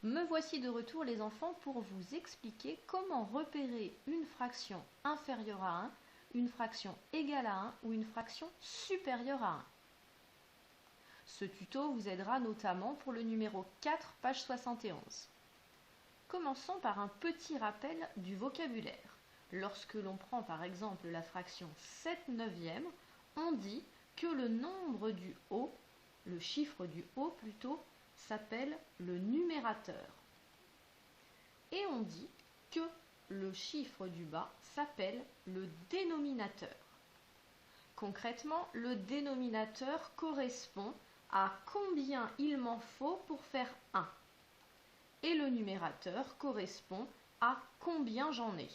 Me voici de retour les enfants pour vous expliquer comment repérer une fraction inférieure à 1, une fraction égale à 1 ou une fraction supérieure à 1. Ce tuto vous aidera notamment pour le numéro 4, page 71. Commençons par un petit rappel du vocabulaire. Lorsque l'on prend par exemple la fraction 7/9, on dit que le nombre du haut, le chiffre du haut plutôt, s'appelle le numérateur. Et on dit que le chiffre du bas s'appelle le dénominateur. Concrètement, le dénominateur correspond à combien il m'en faut pour faire 1. Et le numérateur correspond à combien j'en ai.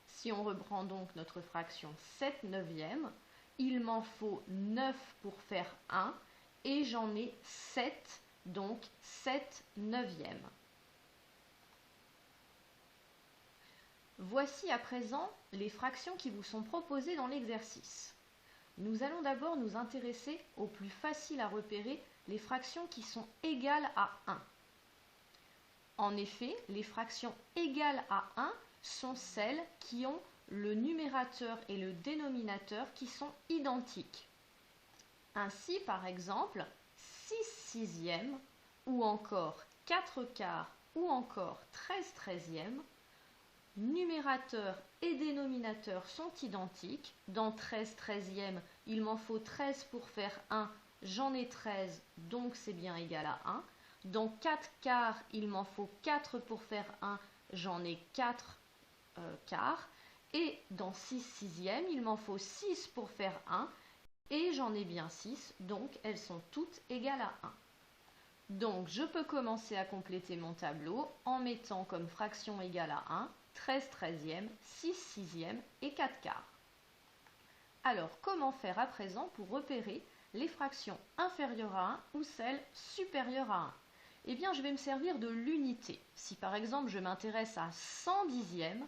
Si on reprend donc notre fraction 7/9, il m'en faut 9 pour faire 1 et j'en ai 7, donc 7/9. Voici à présent les fractions qui vous sont proposées dans l'exercice. Nous allons d'abord nous intéresser aux plus faciles à repérer, les fractions qui sont égales à 1. En effet, les fractions égales à 1 sont celles qui ont le numérateur et le dénominateur qui sont identiques. Ainsi, par exemple, 6/6 ou encore 4/4 ou encore 13/13, numérateur et dénominateur sont identiques. Dans 13/13, il m'en faut 13 pour faire 1, j'en ai 13, donc c'est bien égal à 1. Dans 4/4, il m'en faut 4 pour faire 1, j'en ai 4 quarts. Et dans 6/6, il m'en faut 6 pour faire 1, et j'en ai bien 6, donc elles sont toutes égales à 1. Donc je peux commencer à compléter mon tableau en mettant comme fraction égale à 1, 13/13, 6/6 et 4/4. Alors comment faire à présent pour repérer les fractions inférieures à 1 ou celles supérieures à 1? Eh bien je vais me servir de l'unité. Si par exemple je m'intéresse à 110e,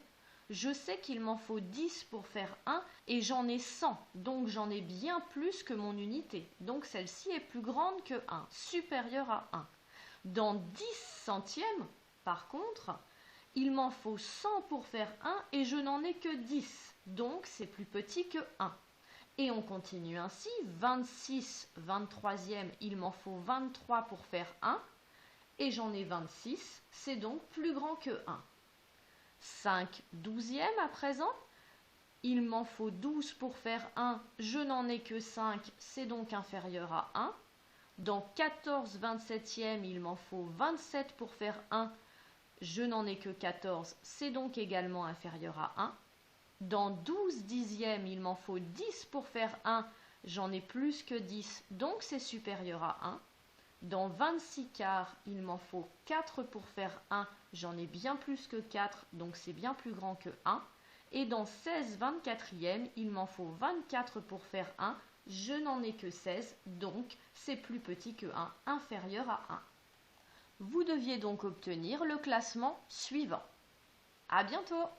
je sais qu'il m'en faut 10 pour faire 1 et j'en ai 100, donc j'en ai bien plus que mon unité. Donc celle-ci est plus grande que 1, supérieure à 1. Dans 10 centièmes, par contre, il m'en faut 100 pour faire 1 et je n'en ai que 10, donc c'est plus petit que 1. Et on continue ainsi, 26/23, il m'en faut 23 pour faire 1 et j'en ai 26, c'est donc plus grand que 1. 5/12 à présent, il m'en faut 12 pour faire 1, je n'en ai que 5, c'est donc inférieur à 1. Dans 14/27, il m'en faut 27 pour faire 1, je n'en ai que 14, c'est donc également inférieur à 1. Dans 12/10, il m'en faut 10 pour faire 1, j'en ai plus que 10, donc c'est supérieur à 1. Dans 26/4, il m'en faut 4 pour faire 1, j'en ai bien plus que 4, donc c'est bien plus grand que 1. Et dans 16/24, il m'en faut 24 pour faire 1, je n'en ai que 16, donc c'est plus petit que 1, inférieur à 1. Vous deviez donc obtenir le classement suivant. À bientôt!